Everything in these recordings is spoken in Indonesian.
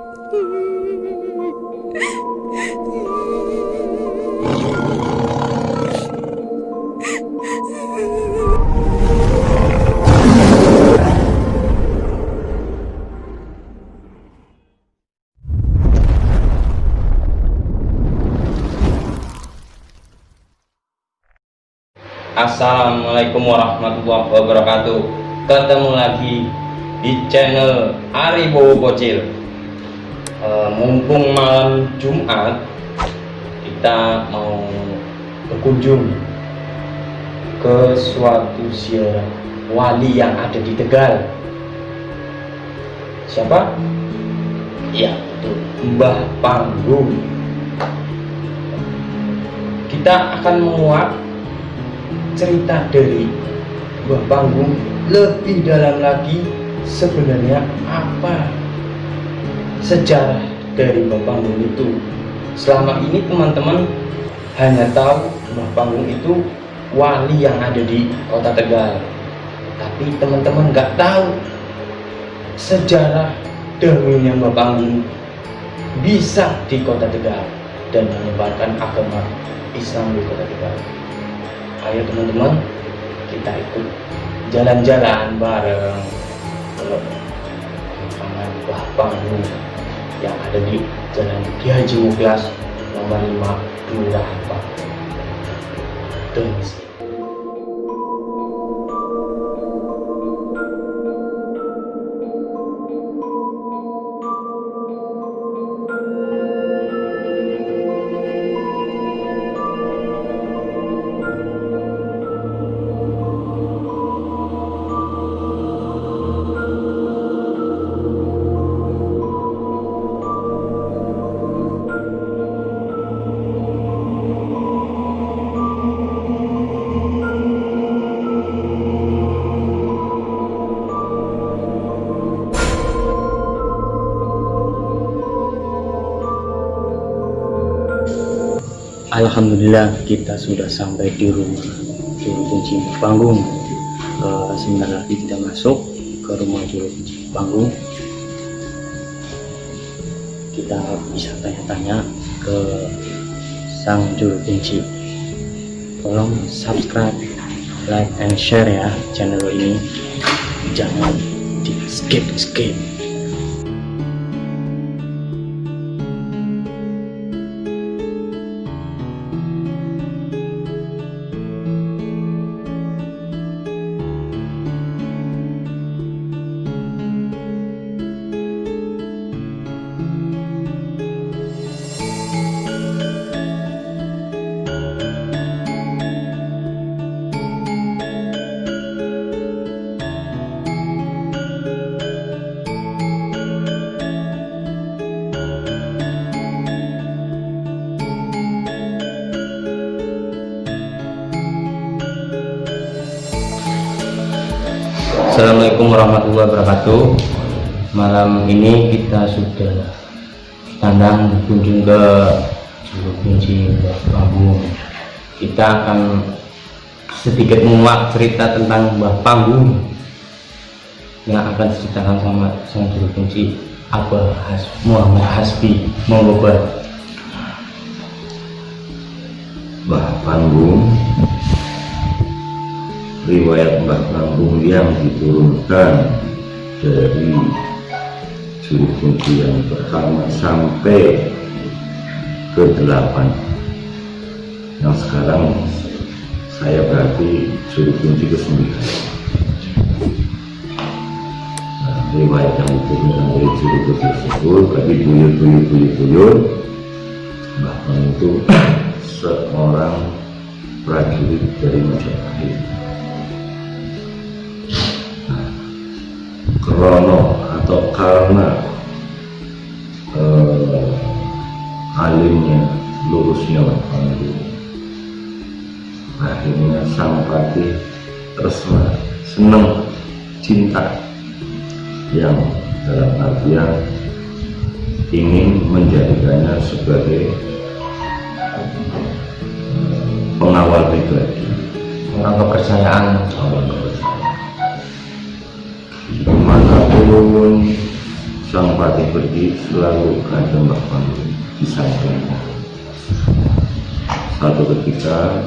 Assalamualaikum warahmatullahi wabarakatuh. Ketemu lagi di channel Ari Bowo Bocil. Mumpung malam Jumat, kita mau berkunjung ke suatu ziarah wali yang ada di Tegal. Siapa? Ya, itu Mbah Panggung. Kita akan menguak cerita dari Mbah Panggung lebih dalam lagi. Sebenarnya apa sejarah dari Mbah Panggung itu? Selama ini teman-teman hanya tahu Mbah Panggung itu wali yang ada di kota Tegal, tapi teman-teman nggak tahu sejarah dahulunya Mbah Panggung bisa di kota Tegal dan menyebarkan agama Islam di kota Tegal. Ayo teman-teman, kita ikut jalan-jalan bareng ke lapangan Mbah Panggung yang ada di Jalan Ki Haji Muklas nomor 5 Kelurahan Panggung, Tengsi. Alhamdulillah, kita sudah sampai di rumah juru kunci Panggung. Sebentar lagi kita masuk ke rumah juru kunci Panggung. Kita bisa tanya-tanya ke sang juru kunci. Tolong subscribe, like, and share ya channel ini. Jangan di skip. Assalamualaikum warahmatullahi wabarakatuh. Malam ini kita sudah tandang kunjung ke juru kunci Mbah Panggung. Kita akan sedikit menguak cerita tentang Mbah Panggung yang akan diceritakan sama sang juru kunci Abah Muhammad Hasbi. Monggo Mbah. Mbah Panggung, riwayat Mbah Panggung yang diturunkan dari juru kunci yang pertama sampai ke-8, yang sekarang saya berarti juru kunci ke-9. Riwayat yang diturunkan dari juru kunci tersebut tadi buyur Mbah Panggung itu seorang prajurit dari Majapahit. Karena alimnya, lurusnya Mbah Panggung, akhirnya sang patih tresna, senang, cinta, yang dalam artian ingin menjadikannya sebagai pengawal pribadi, Orang kepercayaan. dimanapun sang patih pergi selalu ada Mbah Panggung di sampingnya. Satu ketika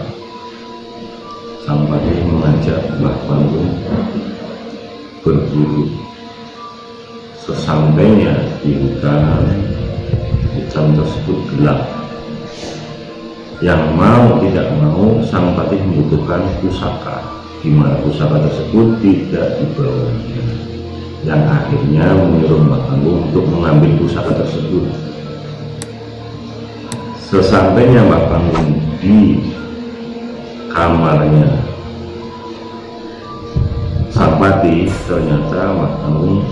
sang patih mengajak Mbah Panggung berburu. Sesampainya di hutan tersebut gelap. Yang mau tidak mau sang patih membutuhkan pusaka, di mana pusaka tersebut tidak dibawanya. Yang akhirnya menyuruh Mbah Panggung untuk mengambil pusaka tersebut. Sesampainya Mbah Panggung di kamarnya sang patih, ternyata Mbah Panggung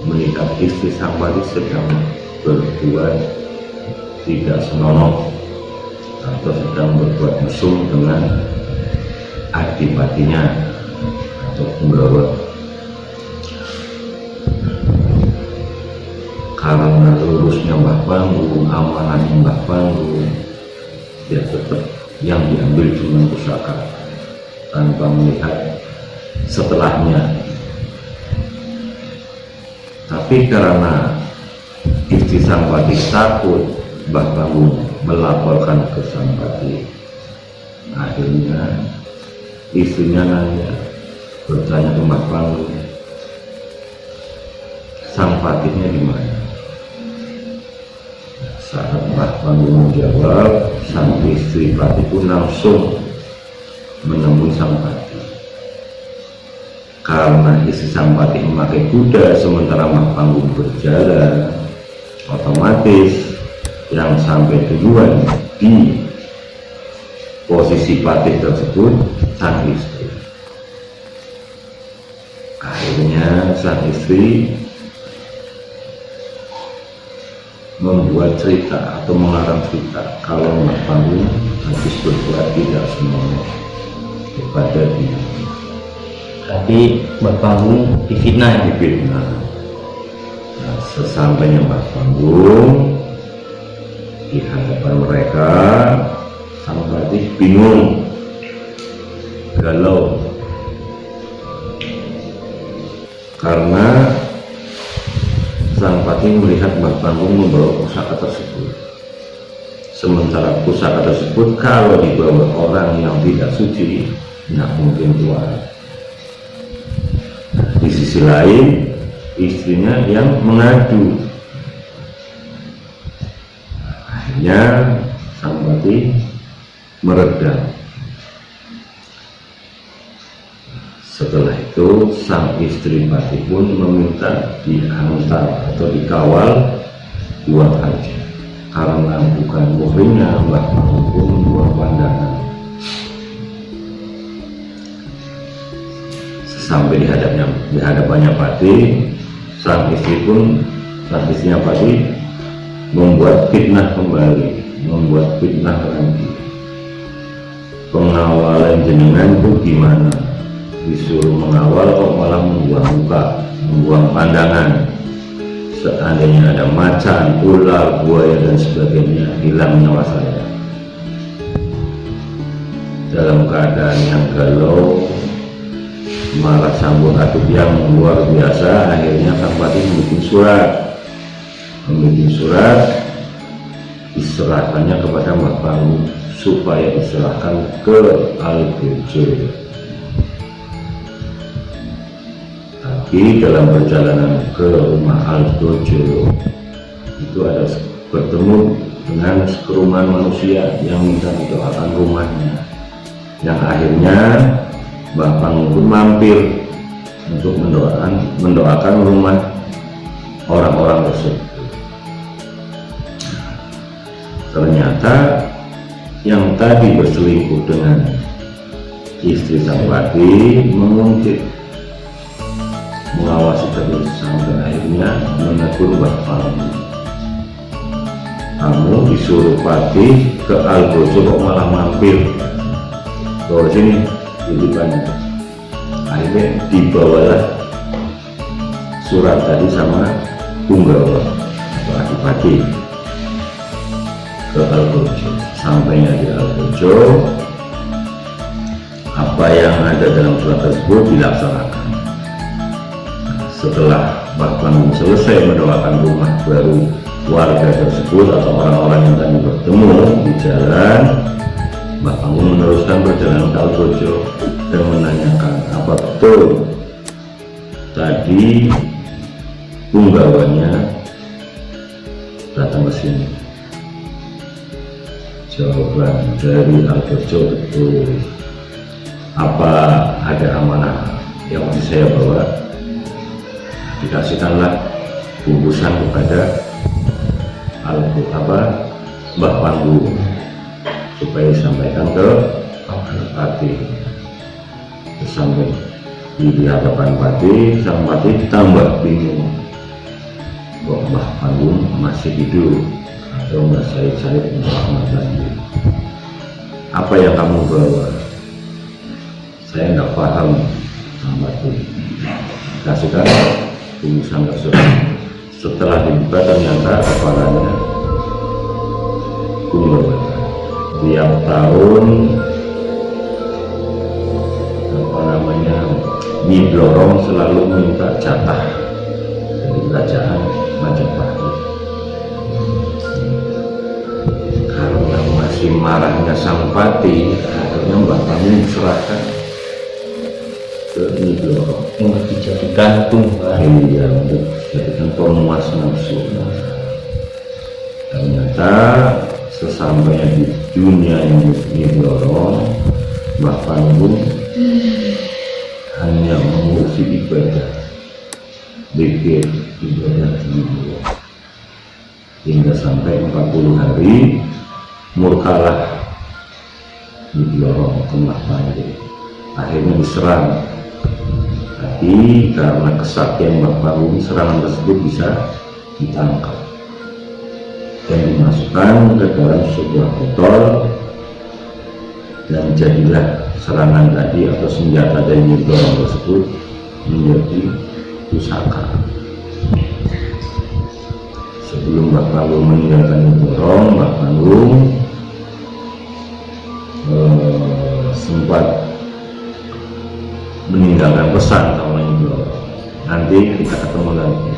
melihat istri sang patih sedang berbuat tidak senonoh atau sedang berbuat mesum dengan adipatinya atau penggawa. Karena lurusnya Mbah Panggung, amanahnya Mbah Panggung, dia tetap yang diambil cuma pusaka tanpa melihat setelahnya. Tapi karena istri sang patih takut Mbah Panggung melaporkan ke sang patih, akhirnya istrinya nanya, bertanya ke Mbah Panggung, sang patihnya di mana? Saat Mbah Panggung menjawab, sang istri patih pun langsung menemui sang patih. Karena istri sang patih memakai kuda sementara Mbah Panggung berjalan, otomatis yang sampai duluan di posisi patih tersebut sang istri. Akhirnya sang istri membuat cerita atau mengarang cerita kalau Mbah Panggung habis berbuat tidak senonoh kepada dia. Tapi Mbah Panggung difitnah ya? Difitnah. Nah, sesampainya Mbah Panggung di hadapan mereka, sang patih bingung, galau, karena sang patih melihat Mbah Panggung membawa pusaka tersebut. Sementara pusaka tersebut kalau dibawa orang yang tidak suci, tidak mungkin keluar. Di sisi lain, istrinya yang mengadu. Akhirnya sang patih meredam. Setelah itu sang istri patih pun meminta diantar atau dikawal buang haji, karena bukan muhrimnya Mbah Panggung pun buang pandangan. Sesampai di hadapannya patih, sang istrinya patih membuat fitnah kembali, membuat fitnah lagi. Pengawalan jenengan itu gimana? Disuruh mengawal kok malah membuang muka, membuang pandangan. Seandainya ada macan, ular, buaya dan sebagainya, hilang nyawa saya. Dalam keadaan yang galau, marah sambut aduk yang luar biasa, akhirnya sang patih membikin surat diserahkannya kepada Mbah Panggung supaya diserahkan ke Algojo. Tapi dalam perjalanan ke rumah Algojo itu ada bertemu dengan sekerumunan manusia yang minta mendoakan rumahnya, yang akhirnya Mbah Panggung pun mampir untuk mendoakan rumah orang-orang tersebut. Ternyata yang tadi berselingkuh dengan istri sang patih mengungkit, mengawasi terus sampai akhirnya menegur Mbah Panggung. Kamu disuruh patih ke Algojo kok malah mampir ke sini titipannya. Akhirnya dibawalah surat tadi sama Punggawa atau adipati ke Algojo. Sampainya di Algojo, apa yang ada dalam surat tersebut dilaksanakan. setelah Mbah Panggung selesai mendoakan rumah baru warga tersebut atau orang-orang yang tadi bertemu di jalan, Mbah Panggung meneruskan perjalanan ke Algojo dan menanyakan apa betul tadi punggawanya datang ke sini. Jawaban dari Algojo betul. Apa ada amanah yang masih saya bawa? Dikasihkanlah bungkusan kepada Mbah Panggung supaya disampaikan ke Pati. Sampai di hadapan Pati, sang Pati tambah bingung kok Mbah Panggung masih hidup atau Mbah Said Muhammad lagi. Apa yang kamu bawa? Saya nggak paham. Sang Pati kasihkan bungkusan tersebut. Setelah dibuka ternyata kepalanya punggawanya. Tiap tahun Nyi Blorong selalu minta jatah dari kerajaan Majapahit. Karena masih marahnya sang Pati, akhirnya Mbah Panggung serahkan ke Nyi Blorong untuk dijadikan tunggal. Iya, untuk dijadikan pemuas nafsu. Ternyata sesampainya di dunia Nyi Blorong, Mbah Panggung hanya mengurusi ibadah, zikir, ibadah dulu, hingga sampai 40 hari murkalah Nyi Blorong ke Mbah Panggung. Akhirnya diserang, tapi karena kesaktian Mbah Panggung serangan tersebut bisa ditangkap dan dimasukkan ke dalam sebuah botol, dan jadilah serangan tadi atau senjata dari Nyi Blorong tersebut menjadi pusaka. Sebelum Mbah Panggung meninggalkan Nyi Blorong, Mbah Panggung sempat meninggalkan pesan sama Nyi Blorong, nanti kita ketemu lagi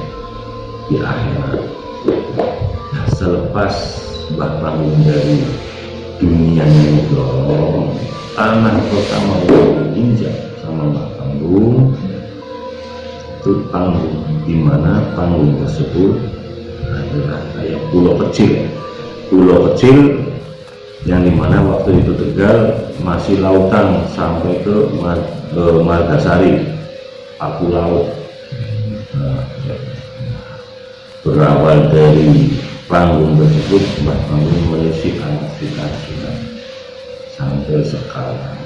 di akhirat. Nah, selepas Mbah Panggung dari dunia Nyi Blorong, tanah pertama yang diinjak sama Mbah Panggung itu panggung, di mana panggung tersebut adalah kayak pulau kecil yang dimana waktu itu Tegal masih lautan sampai ke Margasari, Paku Laut. Nah, berawal dari panggung tersebut, Mbah Panggung menyisikan sampai sekarang.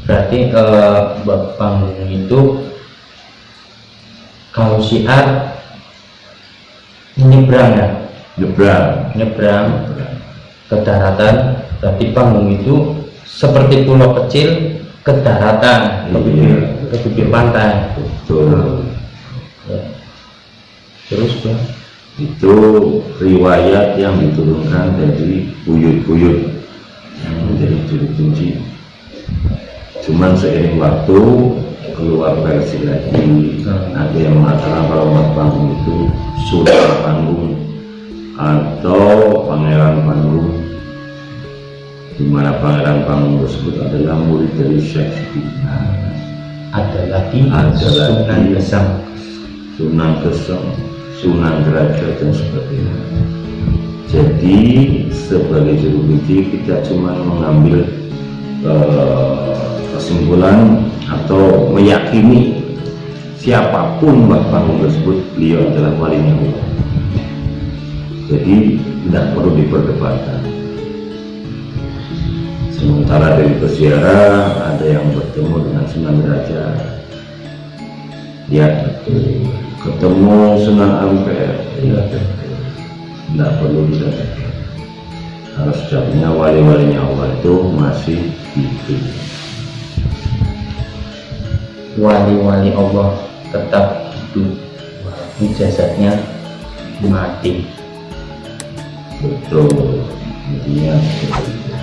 Berarti Mbah Panggung itu kalau syiar nyebrang ya? Nyebrang ke daratan. Berarti panggung itu seperti pulau kecil ke daratan, ke bibir pantai. Betul. Ya. Terus Bang? Itu riwayat yang diturunkan dari buyut-buyut yang menjadi juru kunci. Cuman seiring waktu keluar versi lagi, ada yang mengatakan kalau Mbah Panggung itu Sultan Panggung atau Pangeran Panggung, di mana Pangeran Panggung tersebut adalah murid dari Syekh Sidina. Ada lagi Sunan Geseng, Sunan Derajat dan sebagainya. Jadi sebagai juru kunci kita cuma mengambil kesimpulan atau meyakini siapapun Mbah Panggung tersebut, beliau adalah walinya Allah. Jadi tidak perlu diperdebatkan. Sementara dari peziarah ada yang bertemu dengan Sunan Derajat, ya betul. Ketemu Sunan Ampel, ya tidak perlu didebatkan. Harus sejatinya wali-walinya Allah itu masih hidup. Wali-wali Allah tetap hidup walaupun jasadnya mati. Betul, intinya seperti itu.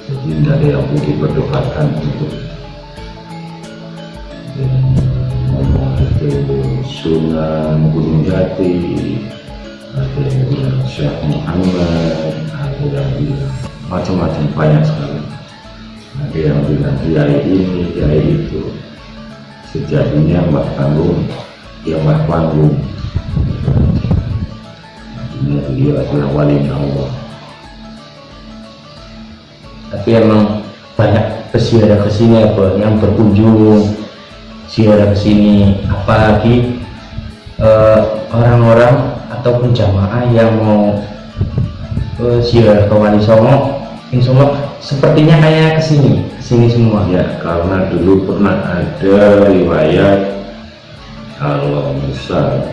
Jadi tidak ada yang perlu diperdebatkan untuk Sunan Gunung Jati, ada yang bilang Syekh Muhammad, ada yang bilang macam-macam, banyak sekali. Ada yang bilang kiai ini, kiai itu. Sejatinya Mbah Panggung, ya Mbah Panggung. Artinya beliau adalah wali Allah. Tapi emang banyak peziarah kesini apa yang berkunjung ziarah kesini, apalagi orang-orang ataupun jamaah yang mau ziarah ke Wali Songo, insya Allah sepertinya kayak kesini semua. Ya, karena dulu pernah ada riwayat kalau misal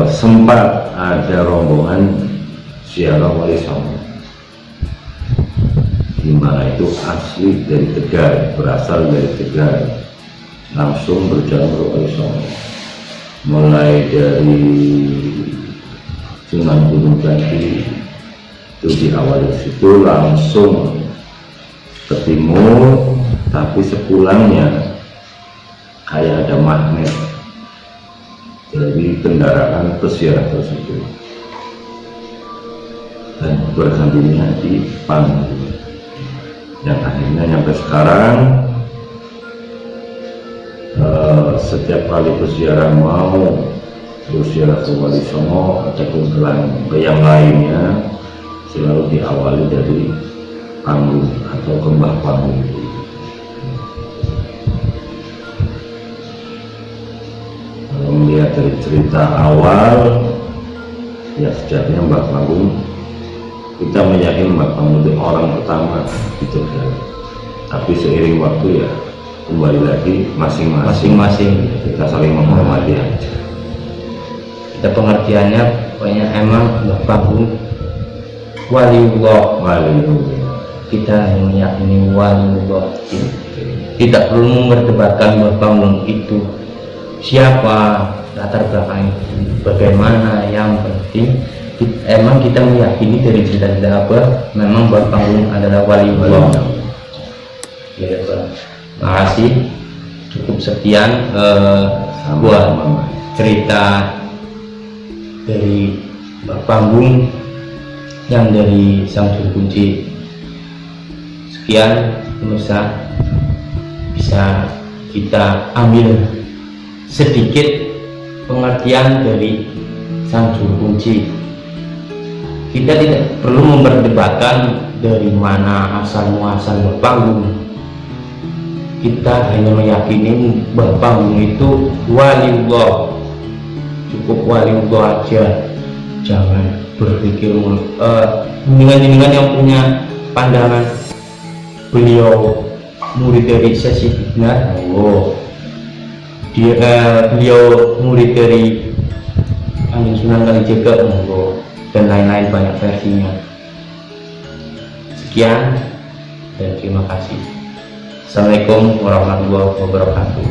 sempat ada rombongan ziarah Wali Songo, di mana itu asli dari Tegal, berasal dari Tegal, langsung berjalan ke Wali Songo, mulai dari Sunan Gunung Jati itu diawali situ langsung ke timur, tapi sepulangnya kayak ada magnet, jadi kendaraan peziarah tersebut, dan berhentinya di Panggung. Yang akhirnya sampai sekarang setiap kali peziarah mau berziarah ke Wali Songo ataupun ke yang lainnya selalu diawali dari Panggung atau ke Mbah Panggung. Kalau melihat dari cerita awal, ya sejatinya Mbah Panggung, kita meyakini Mbah Panggung itu orang pertama di Tegal. Tapi seiring waktu ya kembali lagi masing-masing kita saling menghormati aja. Kita pengertiannya pokoknya emang Mbah Panggung waliullah. Kita yang meyakini waliullah, tidak perlu memperdebatkan Mbah Panggung itu siapa, latar belakang itu bagaimana. Yang penting emang kita meyakini dari cerita-cerita apa, memang Mbah Panggung adalah waliullah. Ya, terima kasih. Cukup sekian buat cerita dari Mbah Panggung yang dari Sang Juru Kunci. Sekian pemirsa, bisa kita ambil sedikit pengertian dari Sang Juru Kunci. Kita tidak perlu memperdebatkan dari mana asal muasal Mbah Panggung. Kita hanya meyakini Mbah Panggung itu waliullah, cukup waliullah aja. Jangan berpikir dengan yang punya pandangan beliau murid dari Syekh Benar, beliau murid dari Kanjeng Sunan Kalijaga, dan lain-lain, banyak versinya. Sekian dan terima kasih. Assalamualaikum warahmatullahi wabarakatuh.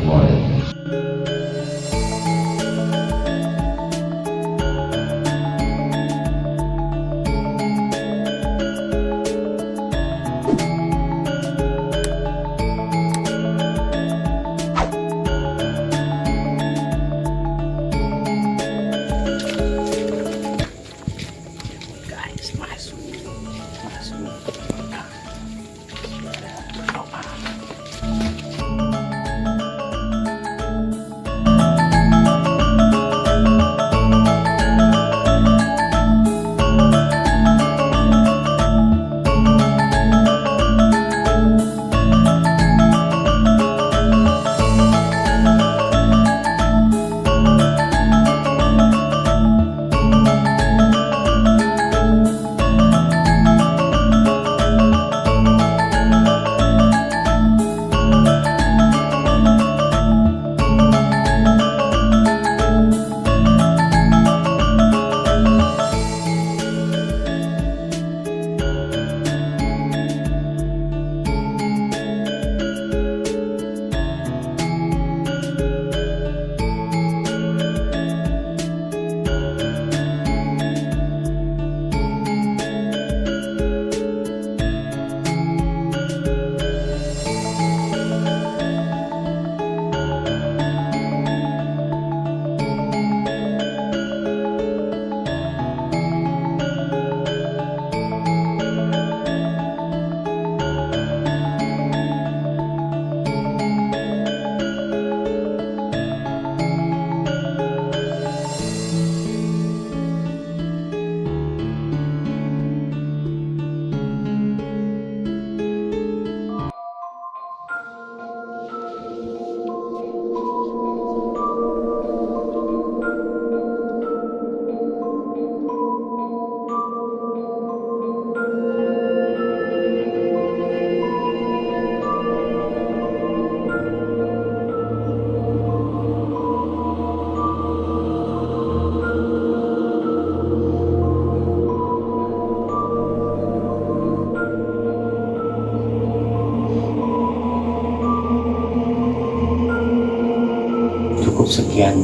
sekian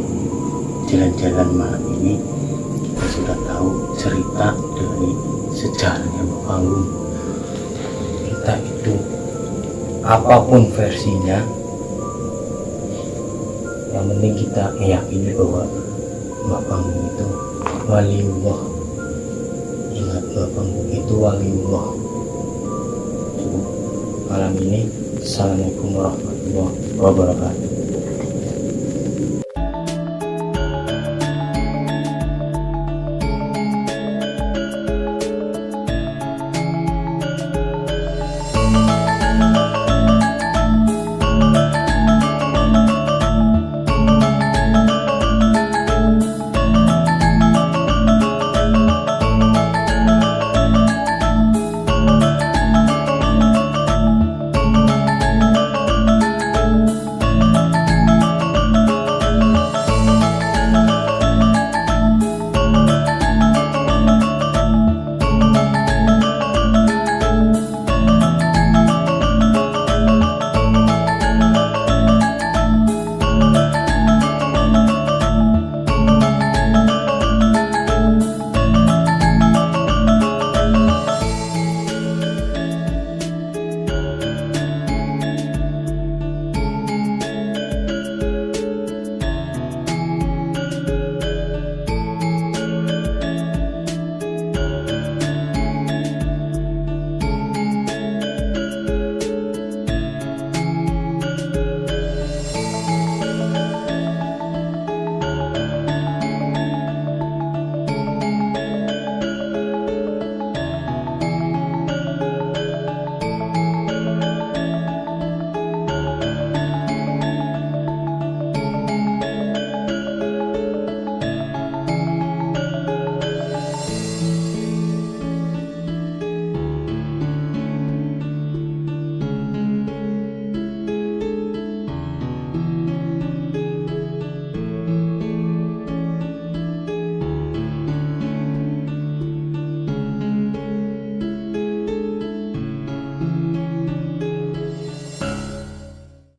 jalan-jalan malam ini kita sudah tahu cerita dari sejarahnya Mbah Panggung. Kita itu apapun versinya, yang penting kita meyakini bahwa Mbah Panggung itu waliullah. Ingat, Mbah Panggung itu waliullah. Cukup malam ini. Assalamualaikum warahmatullahi wabarakatuh.